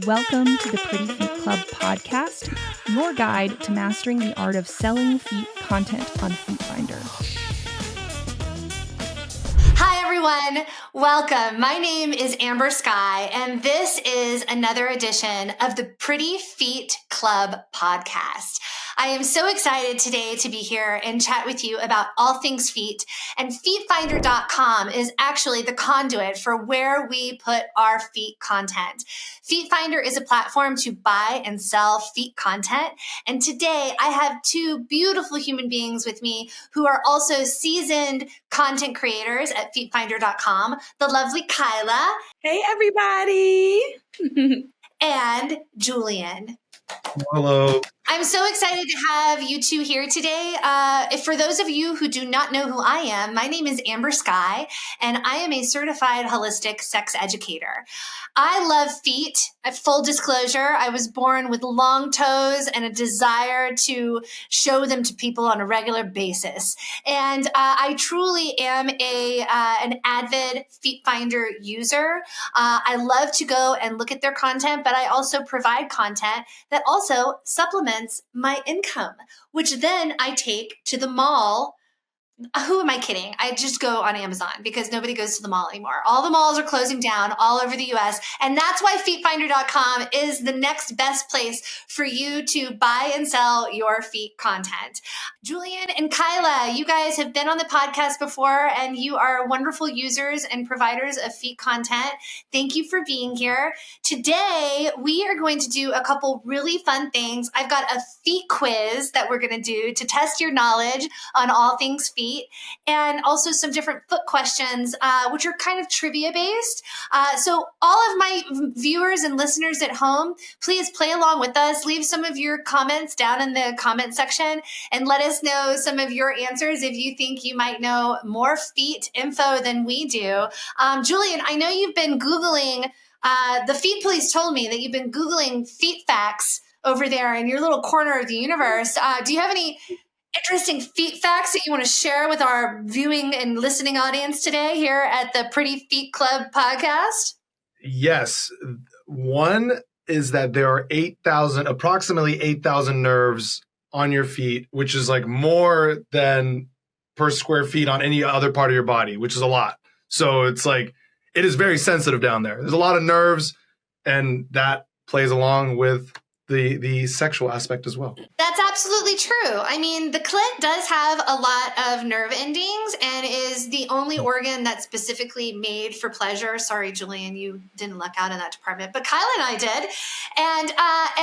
Welcome to the Pretty Feet Club podcast, your guide to mastering the art of selling feet content on FeetFinder. Hi, everyone. Welcome. My name is Amber Sky, and this is another edition of the Pretty Feet Club podcast. I am so excited today to be here and chat with you about all things feet. And FeetFinder.com is actually the conduit for where we put our feet content. FeetFinder is a platform to buy and sell feet content. And today I have two beautiful human beings with me who are also seasoned content creators at FeetFinder.com, the lovely Kyla. Hey, everybody. And Julian. Hello. I'm so excited to have you two here today. For those of you who do not know who I am, my name is Amber Sky, and I am a certified holistic sex educator. I love feet. Full disclosure, I was born with long toes and a desire to show them to people on a regular basis. And I truly am an avid FeetFinder user. I love to go and look at their content, but I also provide content that also supplements my income, which then I take to the mall. Who am I kidding? I just go on Amazon because nobody goes to the mall anymore. All the malls are closing down all over the US. And that's why FeetFinder.com is the next best place for you to buy and sell your feet content. Julian and Kyla, you guys have been on the podcast before and you are wonderful users and providers of feet content. Thank you for being here. Today, we are going to do a couple really fun things. I've got a feet quiz that we're going to do to test your knowledge on all things feet. And also some different foot questions, which are kind of trivia based. So all of my viewers and listeners at home, please play along with us. Leave some of your comments down in the comment section and let us know some of your answers if you think you might know more feet info than we do. Julian, I know you've been Googling, the Feet Police told me that you've been Googling feet facts over there in your little corner of the universe. Do you have any interesting feet facts that you want to share with our viewing and listening audience today here at the Pretty Feet Club podcast? Yes. One is that there are approximately 8,000 nerves on your feet, which is like more than per square feet on any other part of your body, which is a lot. So it's like, it is very sensitive down there. There's a lot of nerves, and that plays along with the sexual aspect as well. That's absolutely true. I mean, the clit does have a lot of nerve endings and is the only organ that's specifically made for pleasure. Sorry, Julian, you didn't luck out in that department, but Kyla and I did.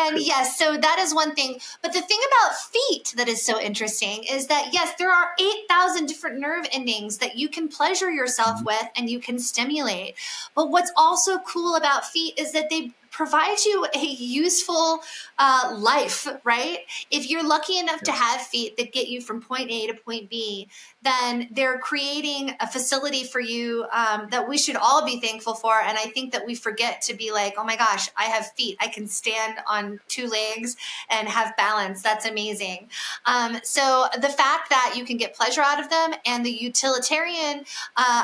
And yes, so that is one thing. But the thing about feet that is so interesting is that, yes, there are 8,000 different nerve endings that you can pleasure yourself with and you can stimulate. But what's also cool about feet is that they provide you a useful life, right? If you're lucky enough to have feet that get you from point A to point B, then they're creating a facility for you that we should all be thankful for. And I think that we forget to be like, oh my gosh, I have feet. I can stand on two legs and have balance. That's amazing. So the fact that you can get pleasure out of them and the utilitarian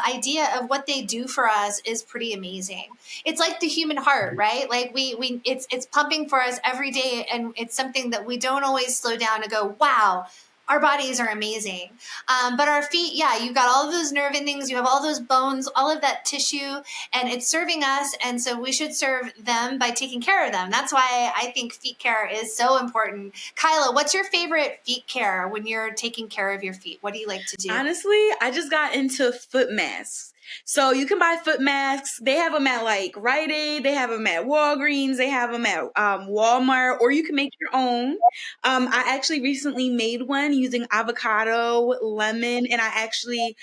idea of what they do for us is pretty amazing. It's like the human heart, right? Like it's pumping for us every day, and it's something that we don't always slow down to go, wow, our bodies are amazing. But our feet, yeah, you've got all of those nerve endings, you have all those bones, all of that tissue, and it's serving us. And so we should serve them by taking care of them. That's why I think feet care is so important. Kyla, what's your favorite feet care when you're taking care of your feet? What do you like to do? Honestly, I just got into foot masks. So you can buy foot masks. They have them at like Rite Aid. They have them at Walgreens. They have them at Walmart, or you can make your own. I actually recently made one using avocado, lemon, and I actually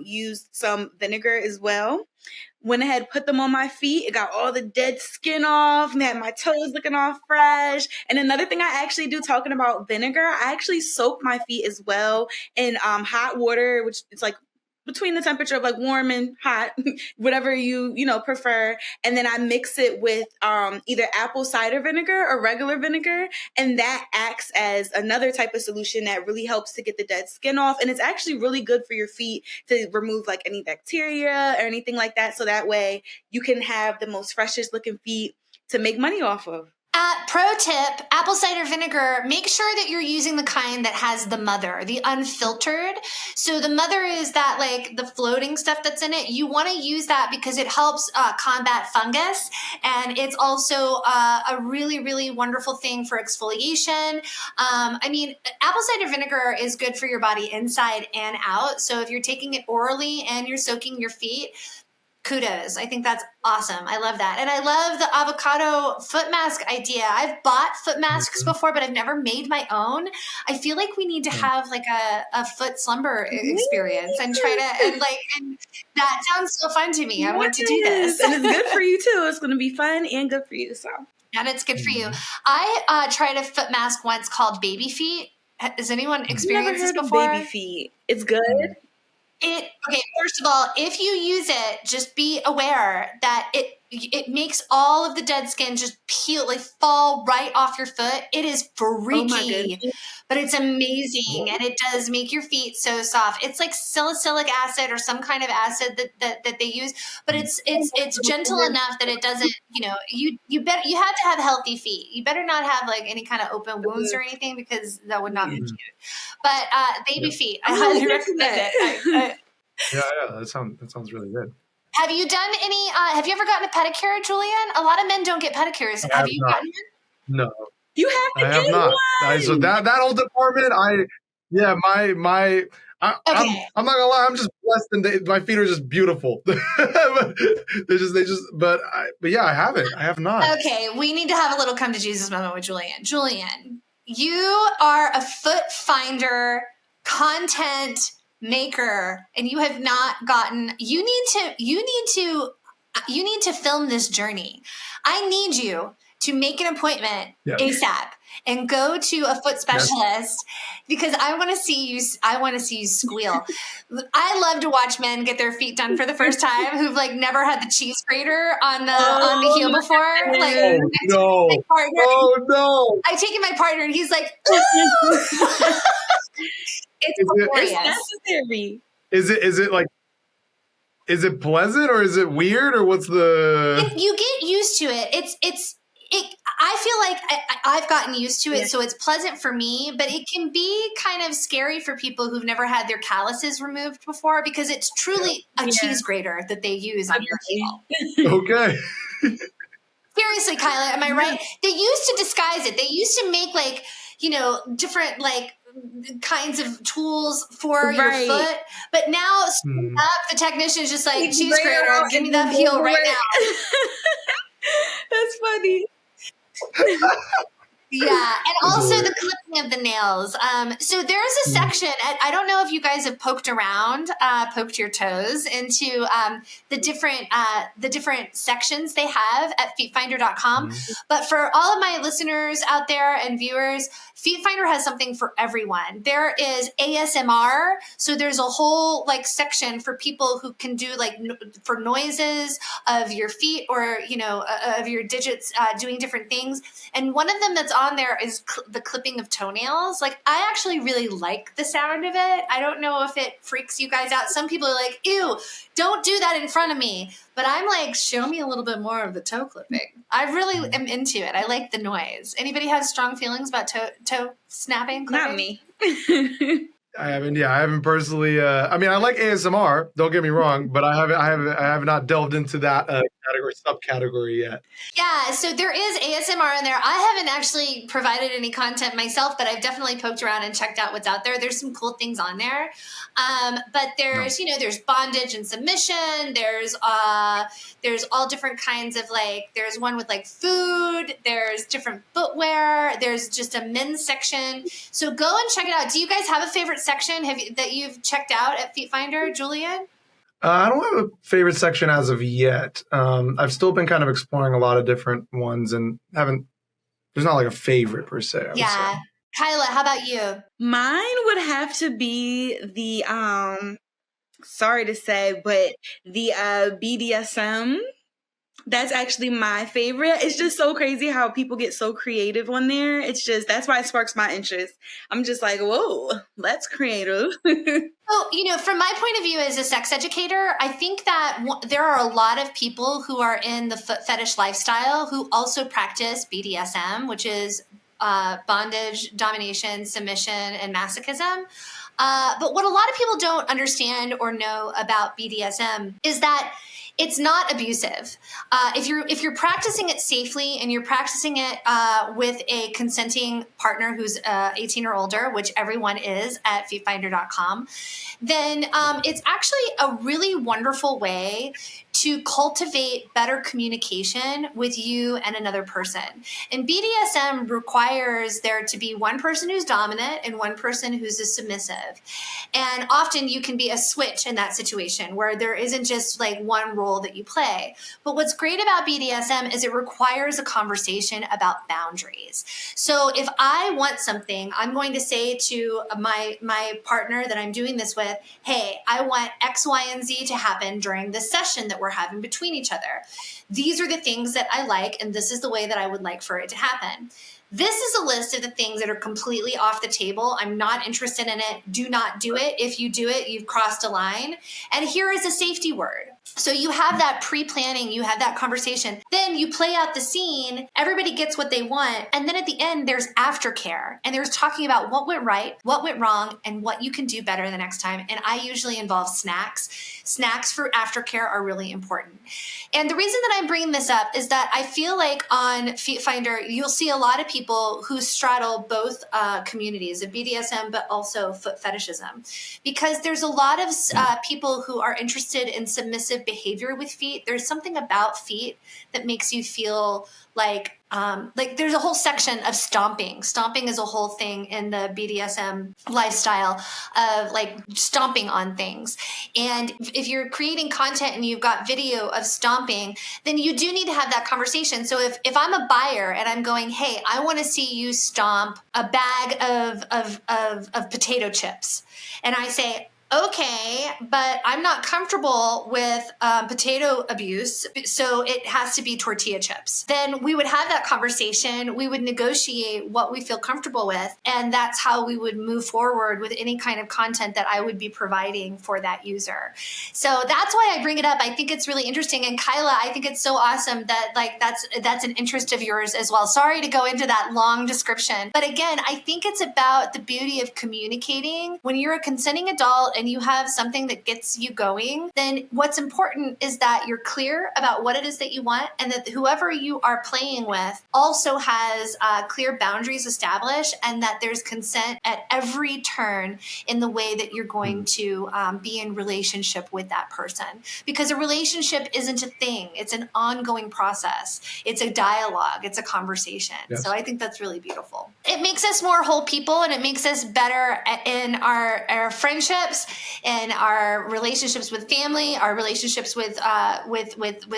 used some vinegar as well. Went ahead, put them on my feet. It got all the dead skin off and had my toes looking all fresh. And another thing I actually do, talking about vinegar, I actually soak my feet as well in hot water, which it's like between the temperature of like warm and hot, whatever you prefer. And then I mix it with either apple cider vinegar or regular vinegar. And that acts as another type of solution that really helps to get the dead skin off. And it's actually really good for your feet to remove like any bacteria or anything like that. So that way you can have the most freshest looking feet to make money off of. Pro tip, apple cider vinegar, make sure that you're using the kind that has the mother, the unfiltered. So the mother is that like the floating stuff that's in it. You want to use that because it helps combat fungus. And it's also a really, really wonderful thing for exfoliation. I mean, apple cider vinegar is good for your body inside and out. So if you're taking it orally and you're soaking your feet, kudos. I think that's awesome. I love that. And I love the avocado foot mask idea. I've bought foot masks before, but I've never made my own. I feel like we need to have like a foot slumber experience and try to, and that sounds so fun to me. I want to do this. And it's good for you too. It's going to be fun and good for you. So. And it's good for you. I tried a foot mask once called Baby Feet. Has anyone experienced this before? Baby feet. It's good. Okay, first of all, if you use it, just be aware that it makes all of the dead skin just peel, like fall right off your foot. It is freaky, but it's amazing, and it does make your feet so soft. It's like salicylic acid or some kind of acid that they use, but it's gentle enough that it doesn't. You have to have healthy feet. You better not have like any kind of open wounds or anything because that would not be cute. But baby feet, I highly recommend it. Yeah, that sounds really good. Have you done any? Have you ever gotten a pedicure, Julian? A lot of men don't get pedicures. Have you gotten one? No, you have. I have not. So that whole department, I'm not gonna lie. I'm just blessed, and my feet are just beautiful. But yeah, I haven't. I have not. Okay, we need to have a little come to Jesus moment with Julian. Julian, you are a FeetFinder content maker, and you have not gotten. You need to film this journey. I need you to make an appointment ASAP and go to a foot specialist because I want to see you. I want to see you squeal. I love to watch men get their feet done for the first time who've like never had the cheese grater on the heel before. Like, I take in my partner and he's like, it's necessary. Is it pleasant or is it weird or what's the? You get used to it. I feel like I've gotten used to it, so it's pleasant for me, but it can be kind of scary for people who've never had their calluses removed before because it's truly a cheese grater that they use on your heel. Okay. Seriously, Kyla, am I right? They used to disguise it. They used to make like, different like kinds of tools for your foot, but now the technician's just like, cheese grater, give me that heel right now. That's funny. Yeah, and also the clipping of the nails. So there's a section. I don't know if you guys have poked your toes into the different sections they have at FeetFinder.com. But for all of my listeners out there and viewers, FeetFinder has something for everyone. There is ASMR, so there's a whole like section for people who can do like for noises of your feet or of your digits doing different things. And one of them that's on there is the clipping of toenails. Like, I actually really like the sound of it. I don't know if it freaks you guys out. Some people are like, ew, don't do that in front of me. But I'm like, show me a little bit more of the toe clipping. I really am into it. I like the noise. Anybody have strong feelings about toe snapping, clipping? Not me. I haven't personally. I like ASMR. Don't get me wrong, but I have not delved into that subcategory yet. Yeah, so there is ASMR in there. I haven't actually provided any content myself, but I've definitely poked around and checked out what's out there. There's some cool things on there, but there's there's bondage and submission. There's all different kinds of like. There's one with like food. There's different footwear. There's just a men's section. So go and check it out. Do you guys have a favorite section that you've checked out at FeetFinder, Julian? I don't have a favorite section as of yet. I've still been kind of exploring a lot of different ones and there's not like a favorite per se. I would say. Kyla, how about you? Mine would have to be the, sorry to say, but the BDSM That's actually my favorite. It's just so crazy how people get so creative on there. It's just, that's why it sparks my interest. I'm just like, whoa, that's creative. Well, from my point of view as a sex educator, I think that there are a lot of people who are in the foot fetish lifestyle who also practice BDSM, which is bondage, domination, submission, and masochism. But what a lot of people don't understand or know about BDSM is that it's not abusive. If you're practicing it safely and you're practicing it with a consenting partner who's 18 or older, which everyone is at FeetFinder.com, then it's actually a really wonderful way to cultivate better communication with you and another person. And BDSM requires there to be one person who's dominant and one person who's a submissive. And often you can be a switch in that situation where there isn't just like one role that you play. But what's great about BDSM is it requires a conversation about boundaries. So if I want something, I'm going to say to my partner that I'm doing this with, hey, I want X, Y, and Z to happen during this session that we're having between each other. These are the things that I like, and this is the way that I would like for it to happen. This is a list of the things that are completely off the table. I'm not interested in it. Do not do it. If you do it, you've crossed a line. And here is a safety word. So you have that pre-planning, you have that conversation. Then you play out the scene, everybody gets what they want. And then at the end, there's aftercare. And there's talking about what went right, what went wrong, and what you can do better the next time. And I usually involve snacks. Snacks for aftercare are really important. And the reason that I'm bringing this up is that I feel like on FeetFinder, you'll see a lot of people who straddle both communities of BDSM, but also foot fetishism. Because there's a lot of people who are interested in submissive behavior with feet. There's something about feet that makes you feel like there's a whole section of stomping. Stomping is a whole thing in the BDSM lifestyle of like stomping on things. And if you're creating content and you've got video of stomping, then you do need to have that conversation. So if I'm a buyer and I'm going, hey, I want to see you stomp a bag of potato chips, and I say, okay, but I'm not comfortable with potato abuse, so it has to be tortilla chips. Then we would have that conversation. We would negotiate what we feel comfortable with, and that's how we would move forward with any kind of content that I would be providing for that user. So that's why I bring it up. I think it's really interesting. And Kyla, I think it's so awesome that like that's an interest of yours as well. Sorry to go into that long description. But again, I think it's about the beauty of communicating. When you're a consenting adult and you have something that gets you going, then what's important is that you're clear about what it is that you want, and that whoever you are playing with also has clear boundaries established, and that there's consent at every turn in the way that you're going to be in relationship with that person. Because a relationship isn't a thing. It's an ongoing process. It's a dialogue. It's a conversation. Yes. So I think that's really beautiful. It makes us more whole people, and it makes us better in our friendships and our relationships with family, our relationships with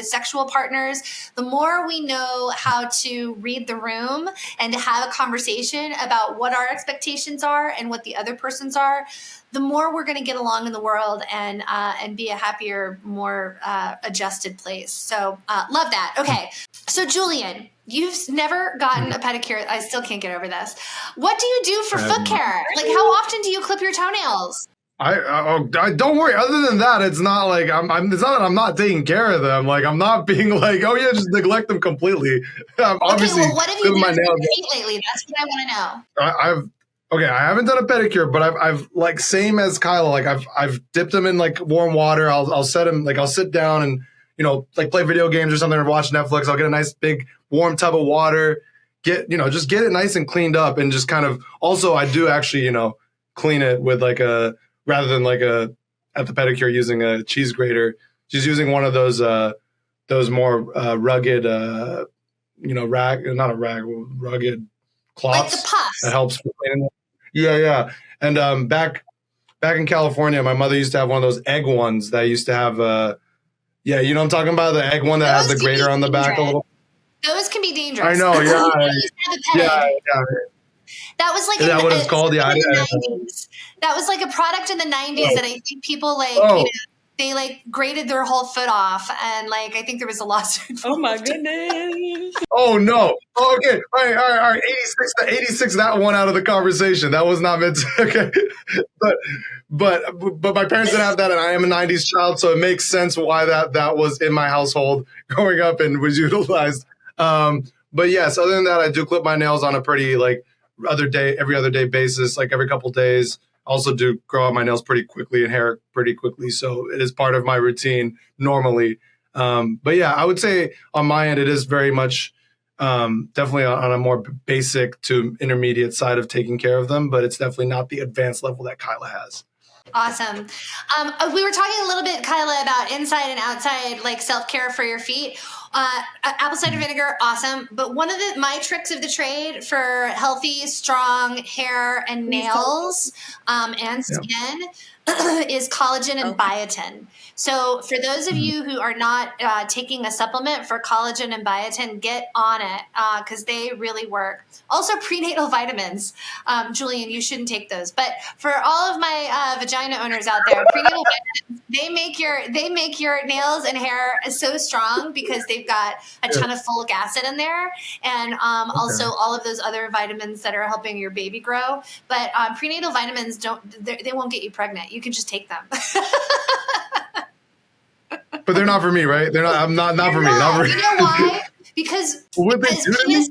sexual partners. The more we know how to read the room and to have a conversation about what our expectations are and what the other person's are, the more we're going to get along in the world and be a happier, more adjusted place. So love that. Okay. So Julian, you've never gotten a pedicure. I still can't get over this. What do you do for foot care? Like, how often do you clip your toenails? I don't worry. Other than that, it's not like it's not that I'm not taking care of them. Like, I'm not being like, oh yeah, just neglect them completely. Obviously, okay, well, what have you done to your feet lately? That's what I want to know. I haven't done a pedicure, but I've like same as Kyla. Like I've dipped them in like warm water. I'll set them like I'll sit down and like play video games or something or watch Netflix. I'll get a nice big warm tub of water. Just get it nice and cleaned up, and just kind of also I do actually clean it with like rather than like at the pedicure using a cheese grater, she's using one of those more rugged, rugged cloths. Like the puffs. That helps. Yeah. And back in California, my mother used to have one of those egg ones that used to have, you know what I'm talking about? The egg one that has the grater on the back a little. Those can be dangerous. I know, yeah. Yeah. That was like is that what it's called? Yeah, that was like a product in the 90s that I think people like. Oh. they like graded their whole foot off, and like I think there was a lawsuit. Oh my goodness. Oh no. Oh, okay. All right. 86, that one out of the conversation. That was not meant to, okay. But my parents didn't have that, and I am a 90s child, so it makes sense why that was in my household growing up and was utilized. But yes, other than that, I do clip my nails on a pretty like every other day basis, like every couple days. I also do grow out my nails pretty quickly and hair pretty quickly, so it is part of my routine normally. But yeah, I would say on my end, it is very much definitely on a more basic to intermediate side of taking care of them, but it's definitely not the advanced level that Kyla has. Awesome. We were talking a little bit, Kyla, about inside and outside, like self-care for your feet. Apple cider vinegar, awesome. But one of my tricks of the trade for healthy, strong hair and nails and skin is collagen and biotin. So for those of you who are not taking a supplement for collagen and biotin, get on it because they really work. Also prenatal vitamins. Julian, you shouldn't take those. But for all of my vagina owners out there, prenatal vitamins, they make your nails and hair so strong because they've got a ton of folic acid in there, and also all of those other vitamins that are helping your baby grow. But prenatal vitamins they won't get you pregnant. You can just take them. But they're not for me, right? They're not. Not for me. Not for me. You know why? Because penis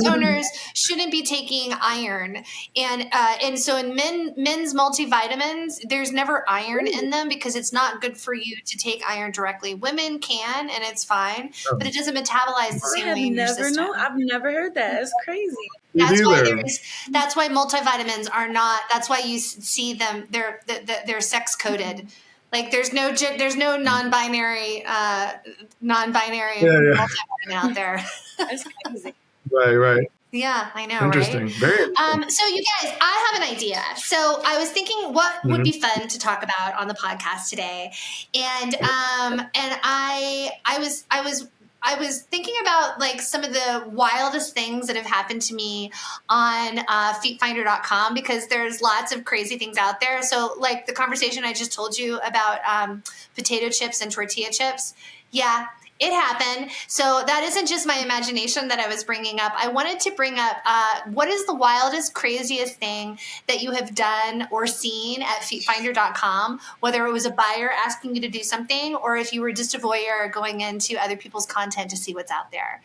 owners shouldn't be taking iron, and so in men's multivitamins, there's never iron in them because it's not good for you to take iron directly. Women can, and it's fine, but it doesn't metabolize the same way in your system. I've never heard that. That's crazy. That's why multivitamins are not. That's why you see them. They're sex coded. Like there's no non-binary multivitamin out there. That's crazy. Right. Yeah, I know. Interesting. Right? Very interesting. So you guys, I have an idea. So I was thinking, what would be fun to talk about on the podcast today, and I was thinking about like some of the wildest things that have happened to me on FeetFinder.com because there's lots of crazy things out there. So like the conversation I just told you about potato chips and tortilla chips. Yeah, it happened. So that isn't just my imagination that I was bringing up. I wanted to bring up what is the wildest, craziest thing that you have done or seen at FeetFinder.com, whether it was a buyer asking you to do something or if you were just a voyeur going into other people's content to see what's out there.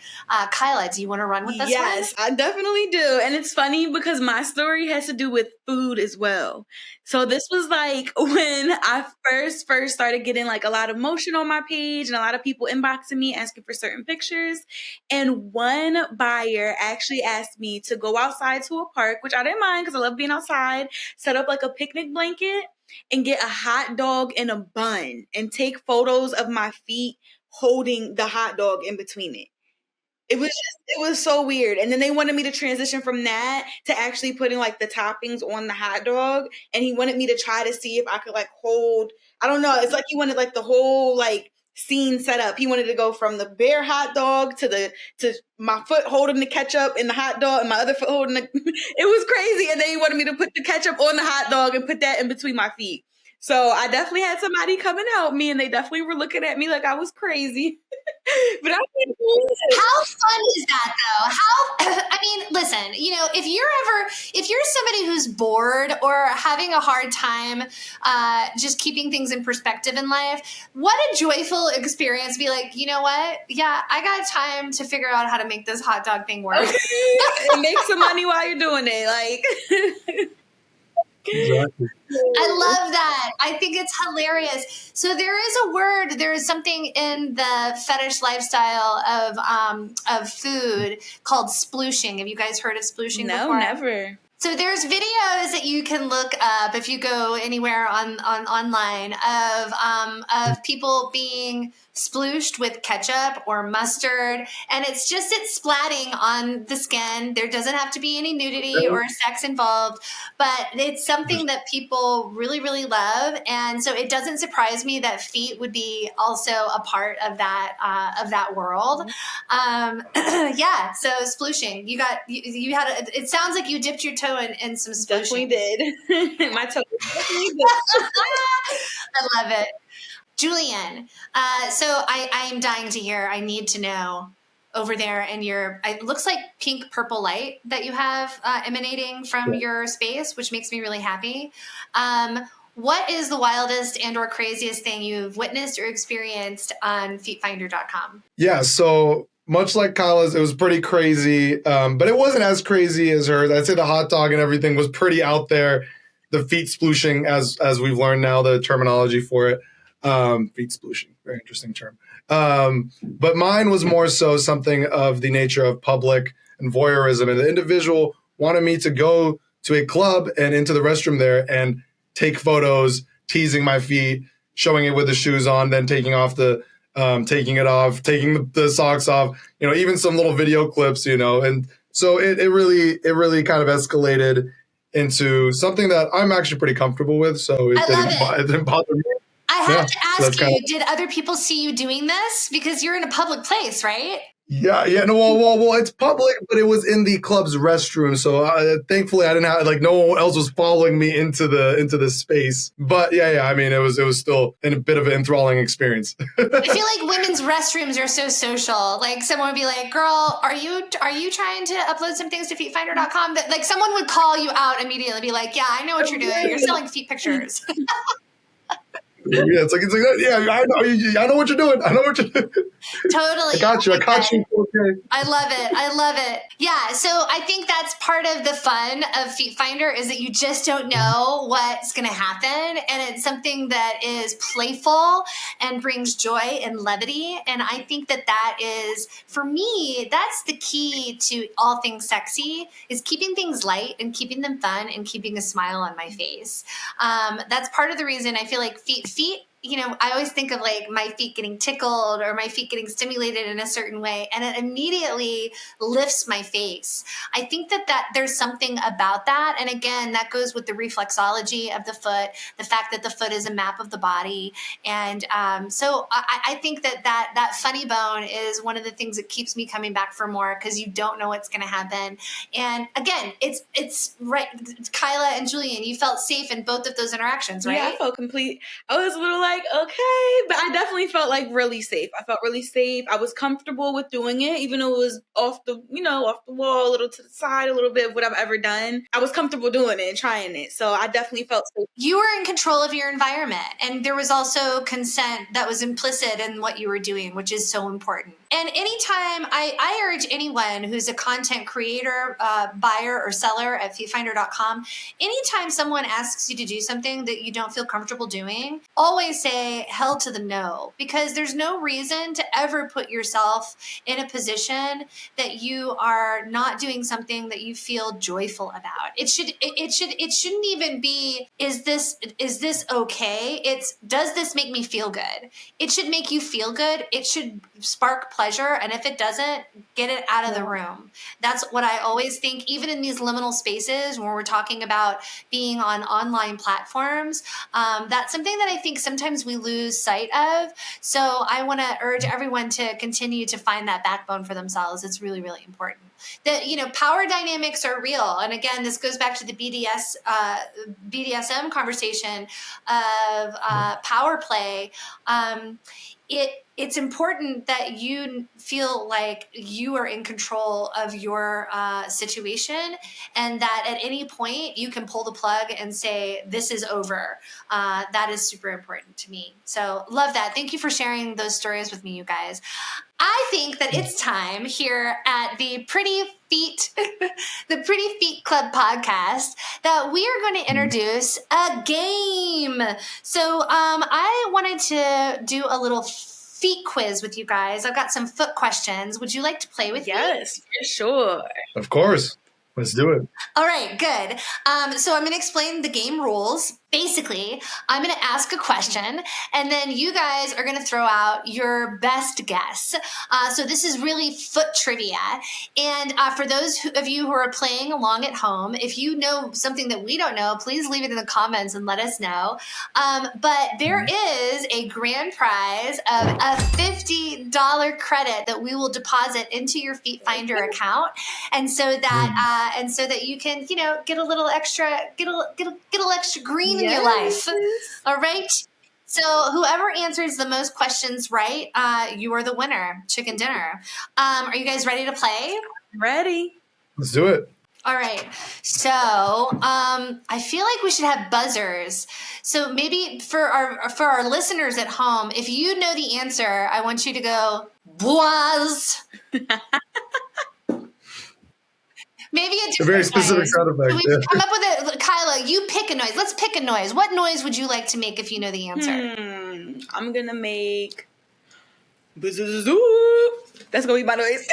Kyla, do you want to run with this one? Yes, I definitely do. And it's funny because my story has to do with food as well. So this was like when I first started getting like a lot of motion on my page and a lot of people inboxing me asking for certain pictures. And one buyer actually asked me to go outside to a park, which I didn't mind because I love being outside, set up like a picnic blanket and get a hot dog and a bun and take photos of my feet holding the hot dog in between it. It was so weird. And then they wanted me to transition from that to actually putting like the toppings on the hot dog. And he wanted me to try to see if I could like hold, I don't know. It's like he wanted like the whole like scene set up. He wanted to go from the bare hot dog to my foot holding the ketchup in the hot dog and my other foot holding it was crazy. And then he wanted me to put the ketchup on the hot dog and put that in between my feet. So I definitely had somebody come and help me, and they definitely were looking at me like I was crazy. But I think how fun is that though? I mean, listen, you know, if you're somebody who's bored or having a hard time just keeping things in perspective in life, what a joyful experience. Be like, you know what? Yeah, I got time to figure out how to make this hot dog thing work. Okay. And make some money while you're doing it. Like Exactly. I love that. I think it's hilarious. So there is something in the fetish lifestyle of food called splooshing. Have you guys heard of splooshing before? No, never. So there's videos that you can look up if you go anywhere on online of people being splooshed with ketchup or mustard, and it's splatting on the skin. There doesn't have to be any nudity or sex involved, but it's something that people really, really love, and so it doesn't surprise me that feet would be also a part of that world. Yeah, so splooshing. You had it sounds like you dipped your toe in some sploosing. Definitely did. My toe definitely did. I love it. Julian, so I am dying to hear. I need to know over there and it looks like pink purple light that you have emanating from your space, which makes me really happy. What is the wildest and or craziest thing you've witnessed or experienced on FeetFinder.com? Yeah, so much like Kyla's, it was pretty crazy, but it wasn't as crazy as hers. I'd say the hot dog and everything was pretty out there. The feet splooshing, as we've learned now, the terminology for it. Feet splooshing, very interesting term. But mine was more so something of the nature of public and voyeurism. And the individual wanted me to go to a club and into the restroom there and take photos, teasing my feet, showing it with the shoes on, then taking it off, taking the socks off, even some little video clips, and so it really kind of escalated into something that I'm actually pretty comfortable with. So it didn't bother me. I have to ask you, did other people see you doing this? Because you're in a public place, right? Yeah. No, well, it's public, but it was in the club's restroom. So thankfully, I didn't have no one else was following me into the space. But yeah. I mean, it was still a bit of an enthralling experience. I feel like women's restrooms are so social. Like someone would be like, "Girl, are you trying to upload some things to FeetFinder.com?" That like someone would call you out immediately, be like, "Yeah, I know what you're doing. You're selling feet pictures." Yeah, it's like that. Yeah, I know what you're doing. Totally. I got you. Okay. I love it. Yeah. So I think that's part of the fun of FeetFinder is that you just don't know what's going to happen. And it's something that is playful and brings joy and levity. And I think that is, for me, that's the key to all things sexy is keeping things light and keeping them fun and keeping a smile on my face. That's part of the reason I feel like feet, I always think of like my feet getting tickled or my feet getting stimulated in a certain way, and it immediately lifts my face. I think that there's something about that. And again, that goes with the reflexology of the foot, the fact that the foot is a map of the body. And so I think that funny bone is one of the things that keeps me coming back for more because you don't know what's going to happen. And again, it's right. Kyla and Julian, you felt safe in both of those interactions, right? Yeah, I felt complete. I was a little like, okay, but I definitely felt like really safe. I felt really safe. I was comfortable with doing it, even though it was off the wall, a little to the side, a little bit of what I've ever done. I was comfortable doing it and trying it. So I definitely felt safe. You were in control of your environment, and there was also consent that was implicit in what you were doing, which is so important. And anytime I urge anyone who's a content creator, buyer or seller at FeetFinder.com, anytime someone asks you to do something that you don't feel comfortable doing, always say hell to the no, because there's no reason to ever put yourself in a position that you are not doing something that you feel joyful about. It shouldn't even be, is this okay? It's, does this make me feel good? It should make you feel good. It should spark pleasure. And if it doesn't, get it out of the room. That's what I always think, even in these liminal spaces when we're talking about being on online platforms. That's something that I think sometimes we lose sight of. So I want to urge everyone to continue to find that backbone for themselves. It's really, really important. That, power dynamics are real. And again, this goes back to the BDSM conversation of power play. It's important that you feel like you are in control of your situation, and that at any point you can pull the plug and say, this is over. That is super important to me. So love that. Thank you for sharing those stories with me, you guys. I think that it's time here at the Pretty Feet, the Pretty Feet Club podcast, that we are going to introduce a game. So I wanted to do a little feet quiz with you guys. I've got some foot questions. Would you like to play with me? Yes, for sure. Of course. Let's do it. All right, good. So I'm going to explain the game rules. Basically, I'm going to ask a question, and then you guys are going to throw out your best guess. So this is really foot trivia. And for those of you who are playing along at home, if you know something that we don't know, please leave it in the comments and let us know. But there is a grand prize of a $50 credit that we will deposit into your FeetFinder account, and so that you can, get a little extra, get a little extra green in your life. All right. So whoever answers the most questions right, you are the winner. Chicken dinner. Are you guys ready to play? Ready? Let's do it. All right. So I feel like we should have buzzers. So maybe for our listeners at home, if you know the answer, I want you to go boaz. Maybe a different very specific noise. sound effect. So we come up with Kyla, you pick a noise. Let's pick a noise. What noise would you like to make if you know the answer? I'm going to make... That's going to be my noise.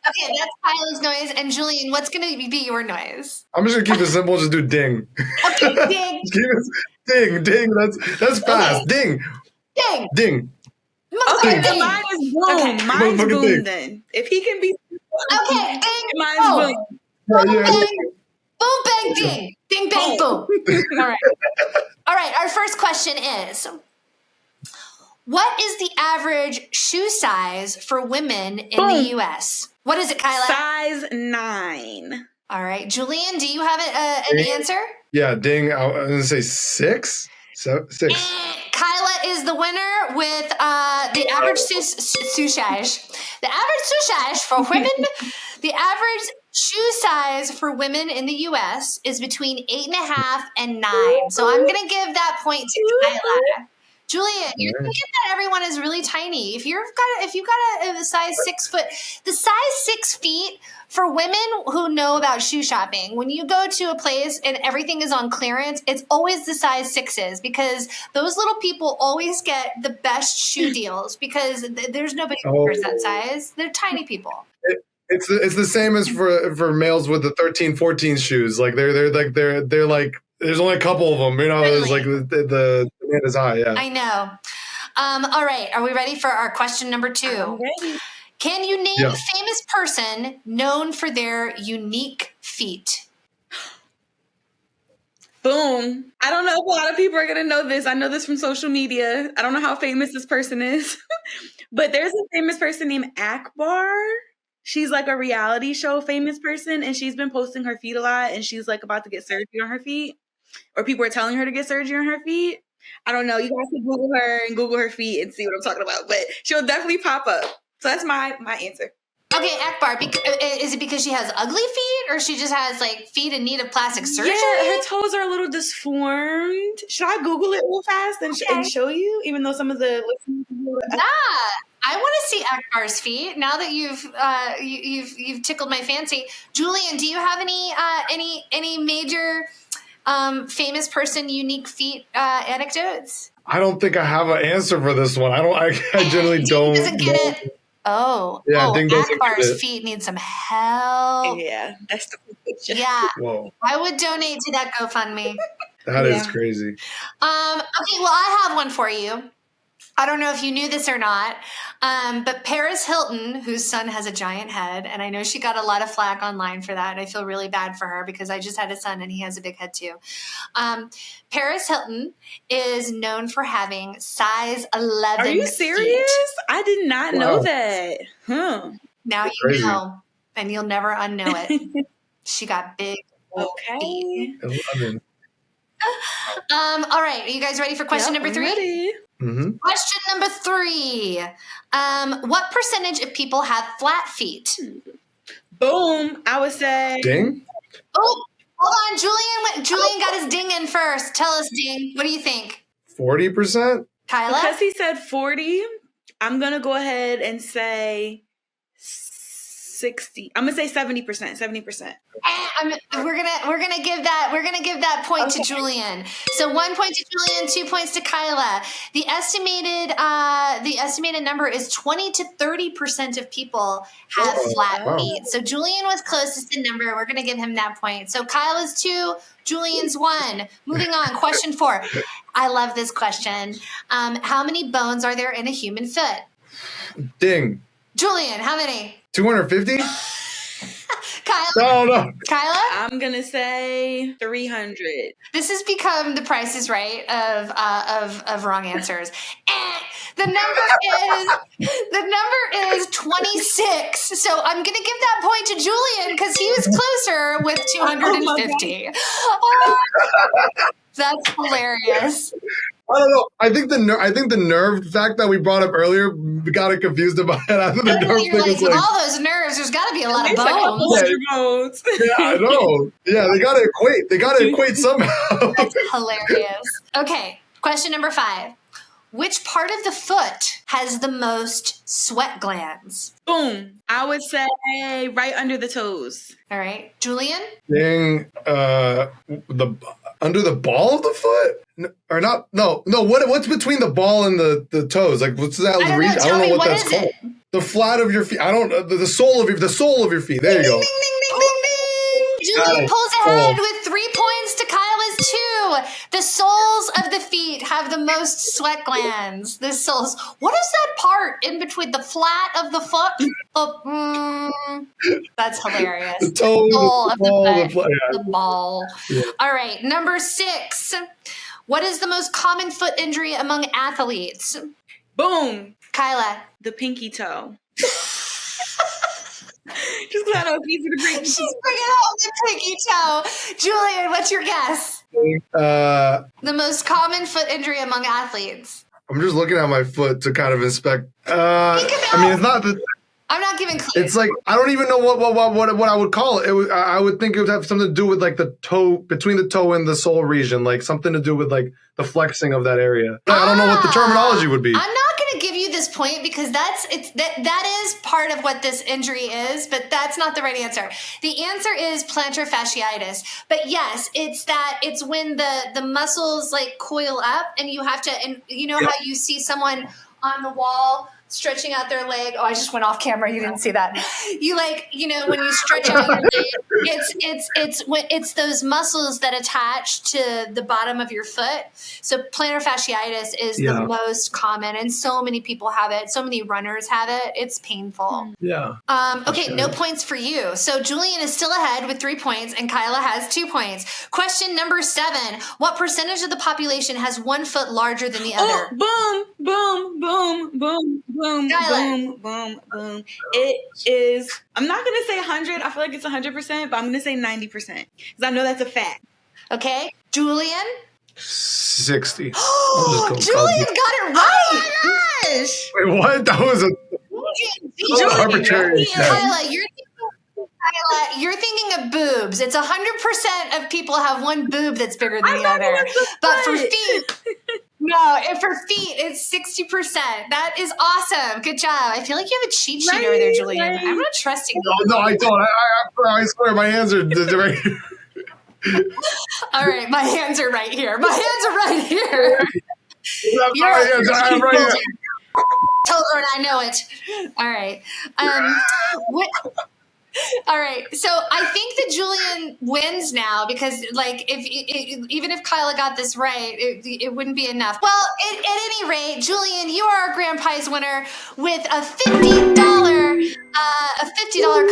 Okay, that's Kyla's noise. And Julian, what's going to be your noise? I'm just gonna keep it simple. Just do ding. Okay, ding. Ding, ding. That's fast. Okay. Ding, Ding. ding. Okay, Ding. then mine is boom. Okay. Mine's Motherfucking boom ding. then. If he can be... Okay, ding. Mine's Boom. boom. Boom, Yeah. bang. Boom, bang, ding. Ding, bang, boom. All right. All right, our first question is, what is the average shoe size for women in the U.S.? What is it, Kyla? Size 9. All right. Julian, do you have an answer? Yeah, ding. I was gonna say 6. 6. Kyla is the winner with the average shoe size. The average shoe size for women, the average shoe size for women in the U.S. is between 8.5 and 9. So I'm going to give that point to Kyla. Julian, you're thinking that everyone is really tiny. If you've got a size 6 foot, the size 6 feet for women who know about shoe shopping, when you go to a place and everything is on clearance, it's always the size 6s because those little people always get the best shoe deals because there's nobody who wears that size. They're tiny people. It's the same as for males with the 13, 14 shoes. Like they're like there's only a couple of them. You know, Really? it's like the demand is high. Yeah. I know. All right, are we ready for our question number 2? I'm ready. Can you name Yeah. a famous person known for their unique feet? Boom. I don't know if a lot of people are going to know this. I know this from social media. I don't know how famous this person is. But there's a famous person named Akbar. She's like a reality show famous person, and she's been posting her feet a lot, and she's like about to get surgery on her feet. Or people are telling her to get surgery on her feet. I don't know. You guys can Google her and Google her feet and see what I'm talking about. But she'll definitely pop up. So that's my answer. Okay, Akbar, is it because she has ugly feet or she just has like feet in need of plastic surgery? Yeah, her toes are a little disformed. Should I Google it real fast and show you? Even though some of the listeners... Yeah, I want to see Akbar's feet now that you've tickled my fancy. Julian, do you have any major famous person unique feet anecdotes? I don't think I have an answer for this one. I generally don't. Doesn't get it. Oh, Yeah, Ding doesn't get Akbar's it. feet need some help. Yeah, that's the picture. Yeah, Whoa, I would donate to that GoFundMe. that is crazy. Okay, well, I have one for you. I don't know if you knew this or not, but Paris Hilton, whose son has a giant head, and I know she got a lot of flack online for that, and I feel really bad for her because I just had a son and he has a big head too. Paris Hilton is known for having size 11 Are you serious? feet. I did not know that. Huh. Now That's you crazy. know, and you'll never unknow it. She got big feet. Okay. 11. All right, are you guys ready for question number 3? Ready. Mm-hmm. Question number 3. What percentage of people have flat feet? Boom. I would say. Ding. Oh, hold on. Julian got his ding in first. Tell us, Ding. What do you think? 40%. Kyla? Because he said 40, I'm going to go ahead and say 60. I'm going to say 70%. 70%. We're gonna give that point to Julian. So 1 point to Julian, 2 points to Kyla. The estimated number is 20 to 30% of people have flat feet. So Julian was closest in number. We're gonna give him that point. So Kyla's 2, Julian's 1. Moving on, question 4. I love this question. How many bones are there in a human foot? Ding. Julian, how many? 250? Kyla? No. Kyla? I'm going to say 300. This has become the Price is Right of wrong answers. The number is 26. So I'm gonna give that point to Julian because he was closer with 250. That's hilarious. I don't know. I think the nerve fact that we brought up earlier, we got it confused about it. I think the nerve You're thing like, is with like, all those nerves, there's got to be a lot of It's like bones. 100 bones. yeah, I know. Yeah, they gotta equate. They gotta equate somehow. That's hilarious. Okay, question number 5. Which part of the foot has the most sweat glands? Boom. I would say right under the toes. All right, Julian? Dang, the under the ball of the foot, or not? No. What's between the ball and the toes? Like, what's that? I don't know. I Tell don't know me, what what that's is called. it? The flat of your feet. I don't. The sole of your feet. There you Ding, go. ding, ding, ding, ding, ding. Julian Nice. pulls ahead Cool. with 3 points to Kyla's 2. The soles of the feet have the most sweat glands. The soles. What is that part in between the flat of the foot? That's hilarious. The toe, Sole of the ball, foot. yeah. The ball. Yeah. All right, number 6. What is the most common foot injury among athletes? Boom. Kyla. The pinky toe. Just because I know it's easy to break. She's bringing out the pinky toe. Julian, what's your guess? The most common foot injury among athletes. I'm just looking at my foot to kind of inspect. I mean, it's not that. I'm not giving clues. It's like I don't even know what I would call it. I would think it would have something to do with like the toe, between the toe and the sole region, like something to do with like the flexing of that area. I don't know what the terminology would be. I'm not going to give you this point because that is part of what this injury is, but that's not the right answer. The answer is plantar fasciitis. But yes, it's when the muscles like coil up and you have to, and you know how you see someone on the wall stretching out their leg. Oh, I just went off camera. You didn't see that. You like, you know, when you stretch out your leg, it's those muscles that attach to the bottom of your foot. So plantar fasciitis is the most common, and so many people have it. So many runners have it. It's painful. Yeah. Okay, no points for you. So Julian is still ahead with 3 points, and Kyla has 2 points. Question number 7. What percentage of the population has 1 foot larger than the other? Boom, boom, boom, boom. Boom, boom, boom, boom. It is, I'm not going to say 100. I feel like it's 100%, but I'm going to say 90% because I know that's a fact. Okay. Julian? 60. Julian got it right. Oh my gosh. Wait, what? That was a arbitrary. Kyla, you're thinking of boobs. It's 100% of people have 1 boob that's bigger than the other. But for feet, no, and for feet, it's 60%. That is awesome. Good job. I feel like you have a cheat sheet over there, Julian. Right. I'm not trusting you. No, I don't. I swear my hands are right here. All right, my hands are right here. My hands are right here. I'm right here. Tell her I know it. All right. All right, so I think that Julian wins now because, like, even if Kyla got this right, it wouldn't be enough. Well, at any rate, Julian, you are our grand prize winner with a $50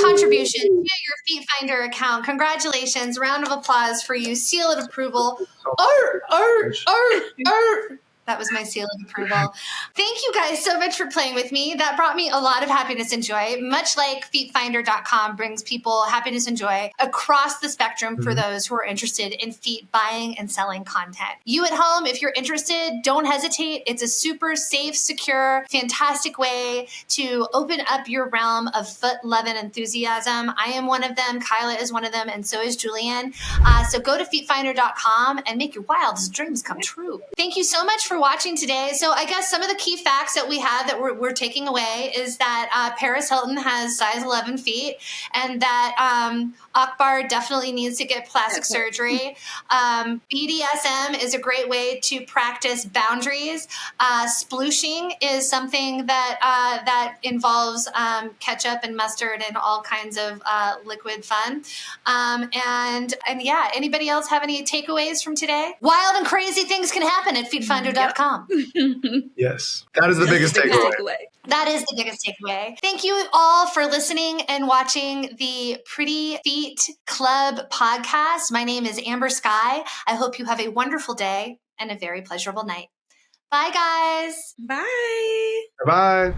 contribution to your FeetFinder account. Congratulations! Round of applause for you. Seal of approval. That was my seal of approval. Thank you guys so much for playing with me. That brought me a lot of happiness and joy, much like FeetFinder.com brings people happiness and joy across the spectrum for those who are interested in feet buying and selling content. You at home, if you're interested, don't hesitate. It's a super safe, secure, fantastic way to open up your realm of foot love and enthusiasm. I am one of them. Kyla is one of them, and so is Julian. So go to FeetFinder.com and make your wildest dreams come true. Thank you so much for watching today. So I guess some of the key facts that we have that we're taking away is that Paris Hilton has size 11 feet, and that Akbar definitely needs to get plastic surgery. BDSM is a great way to practice boundaries. Splooshing is something that involves ketchup and mustard and all kinds of liquid fun. And yeah, anybody else have any takeaways from today? Wild and crazy things can happen at FeetFinder.com. Yes, that is the biggest takeaway. That is the biggest takeaway. Thank you all for listening and watching the Pretty Feet Club podcast. My name is Amber Sky. I hope you have a wonderful day and a very pleasurable night. Bye, guys. Bye. Bye.